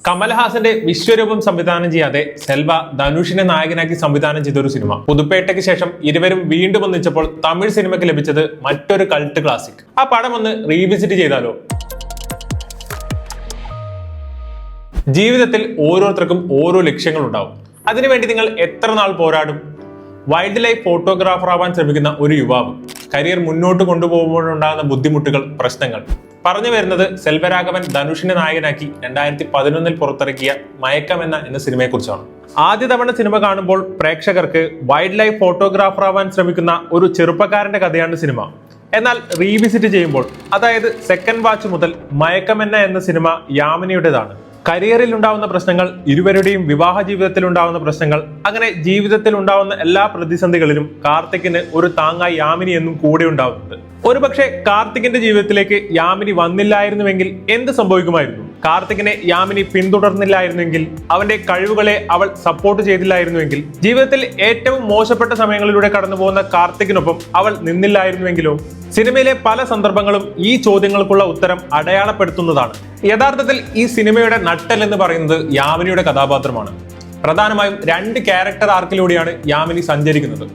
കമൽഹാസന്റെ വിശ്വരൂപം സംവിധാനം ചെയ്യാതെ സെൽവ ധനുഷിനെ നായകനാക്കി സംവിധാനം ചെയ്ത ഒരു സിനിമ. പുതുപ്പേട്ടയ്ക്ക് ശേഷം ഇരുവരും വീണ്ടും ഒന്നിച്ചപ്പോൾ തമിഴ് സിനിമയ്ക്ക് ലഭിച്ചത് മറ്റൊരു കൾട്ട് ക്ലാസിക്. ആ പടം ഒന്ന് റീവിസിറ്റ് ചെയ്താലോ? ജീവിതത്തിൽ ഓരോരുത്തർക്കും ഓരോ ലക്ഷ്യങ്ങൾ ഉണ്ടാവും. അതിനുവേണ്ടി നിങ്ങൾ എത്ര നാൾ പോരാടും? വൈൽഡ് ലൈഫ് ഫോട്ടോഗ്രാഫർ ആവാൻ ശ്രമിക്കുന്ന ഒരു യുവാവ് കരിയർ മുന്നോട്ട് കൊണ്ടുപോകുമ്പോഴുണ്ടാകുന്ന ബുദ്ധിമുട്ടുകൾ, പ്രശ്നങ്ങൾ. പറഞ്ഞു വരുന്നത് സെൽവരാഘവൻ ധനുഷിനെ നായകനാക്കി 2011 പുറത്തിറക്കിയ മയക്കം എന്ന സിനിമയെക്കുറിച്ചാണ്. ആദ്യ തവണ സിനിമ കാണുമ്പോൾ പ്രേക്ഷകർക്ക് വൈൽഡ് ലൈഫ് ഫോട്ടോഗ്രാഫർ ആവാൻ ശ്രമിക്കുന്ന ഒരു ചെറുപ്പക്കാരന്റെ കഥയാണ് സിനിമ. എന്നാൽ റീവിസിറ്റ് ചെയ്യുമ്പോൾ, അതായത് സെക്കൻഡ് വാച്ച് മുതൽ മയക്കം എന്ന സിനിമ യാമിനിയുടേതാണ്. കരിയറിൽ ഉണ്ടാവുന്ന പ്രശ്നങ്ങൾ, ഇരുവരുടെയും വിവാഹ ജീവിതത്തിൽ ഉണ്ടാവുന്ന പ്രശ്നങ്ങൾ, അങ്ങനെ ജീവിതത്തിൽ ഉണ്ടാവുന്ന എല്ലാ പ്രതിസന്ധികളിലും കാർത്തിക്കിന് ഒരു താങ്ങായി യാമിനി എന്നും കൂടെ ഉണ്ടാവുന്നുണ്ട്. ഒരുപക്ഷെ കാർത്തികിന്റെ ജീവിതത്തിലേക്ക് യാമിനി വന്നില്ലായിരുന്നുവെങ്കിൽ എന്ത് സംഭവിക്കുമായിരുന്നു? കാർത്തികിനെ യാമിനി പിന്തുടർന്നില്ലായിരുന്നുവെങ്കിൽ, അവന്റെ കഴിവുകളെ അവൾ സപ്പോർട്ട് ചെയ്തില്ലായിരുന്നുവെങ്കിൽ, ജീവിതത്തിൽ ഏറ്റവും മോശപ്പെട്ട സമയങ്ങളിലൂടെ കടന്നു പോകുന്ന കാർത്തികിനൊപ്പം അവൾ നിന്നില്ലായിരുന്നുവെങ്കിലോ? സിനിമയിലെ പല സന്ദർഭങ്ങളും ഈ ചോദ്യങ്ങൾക്കുള്ള ഉത്തരം അടയാളപ്പെടുത്തുന്നതാണ്. യഥാർത്ഥത്തിൽ ഈ സിനിമയുടെ നട്ടെൽ എന്ന് പറയുന്നത് യാമിനിയുടെ കഥാപാത്രമാണ്. പ്രധാനമായും 2 ക്യാരക്ടർ ആർക്കിലൂടെയാണ് യാമിനി സഞ്ചരിക്കുന്നത്.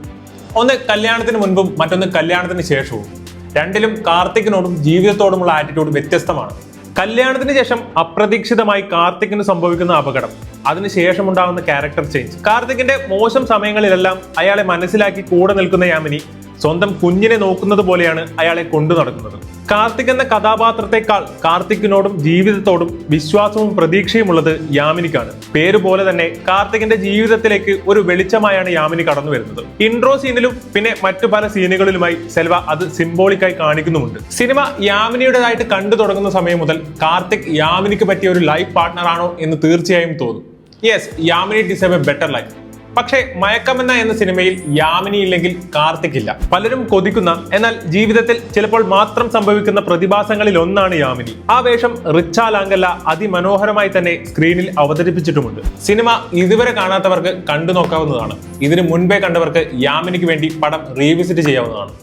ഒന്ന് കല്യാണത്തിന് മുൻപും മറ്റൊന്ന് കല്യാണത്തിന് ശേഷവും. രണ്ടിലും കാർത്തികിനോടും ജീവിതത്തോടുമുള്ള ആറ്റിറ്റ്യൂഡ് വ്യത്യസ്തമാണ്. കല്യാണത്തിന് ശേഷം അപ്രതീക്ഷിതമായി കാർത്തികിന് സംഭവിക്കുന്ന അപകടം, അതിനുശേഷം ഉണ്ടാകുന്ന ക്യാരക്ടർ ചേഞ്ച്. കാർത്തികിന്റെ മോശം സമയങ്ങളിലെല്ലാം അയാളെ മനസ്സിലാക്കി കൂടെ നിൽക്കുന്ന യാമിനി സ്വന്തം കുഞ്ഞിനെ നോക്കുന്നത് പോലെയാണ് അയാളെ കൊണ്ടു നടക്കുന്നത്. കാർത്തിക് എന്ന കഥാപാത്രത്തെക്കാൾ കാർത്തികിനോടും ജീവിതത്തോടും വിശ്വാസവും പ്രതീക്ഷയും ഉള്ളത് യാമിനിക്കാണ്. പേര് പോലെ തന്നെ കാർത്തികിന്റെ ജീവിതത്തിലേക്ക് ഒരു വെളിച്ചമായാണ് യാമിനി കടന്നു വരുന്നത്. ഇൻട്രോ സീനിലും പിന്നെ മറ്റു പല സീനുകളിലുമായി സെൽവ അത് സിംബോളിക്കായി കാണിക്കുന്നുമുണ്ട്. സിനിമ യാമിനിയുടേതായിട്ട് കണ്ടു തുടങ്ങുന്ന സമയം മുതൽ കാർത്തിക് യാമിനിക്ക് പറ്റിയ ഒരു ലൈഫ് പാർട്ട്ണർ ആണോ എന്ന് തീർച്ചയായും തോന്നും. Yes, Yamini deserve A better life. പക്ഷേ മയക്കം എന്ന സിനിമയിൽ യാമിനി ഇല്ലെങ്കിൽ കാർത്തിക് ഇല്ല. പലരും കൊതിക്കുന്ന, എന്നാൽ ജീവിതത്തിൽ ചിലപ്പോൾ മാത്രം സംഭവിക്കുന്ന പ്രതിഭാസങ്ങളിൽ ഒന്നാണ് യാമിനി. ആ വേഷം റിച്ച ലാംഗല്ല അതിമനോഹരമായി തന്നെ സ്ക്രീനിൽ അവതരിപ്പിച്ചിട്ടുമുണ്ട്. സിനിമ ഇതുവരെ കാണാത്തവർക്ക് കണ്ടു നോക്കാവുന്നതാണ്. ഇതിനു മുൻപേ കണ്ടവർക്ക് യാമിനിക്ക് വേണ്ടി പടം റീവിസിറ്റ് ചെയ്യാവുന്നതാണ്.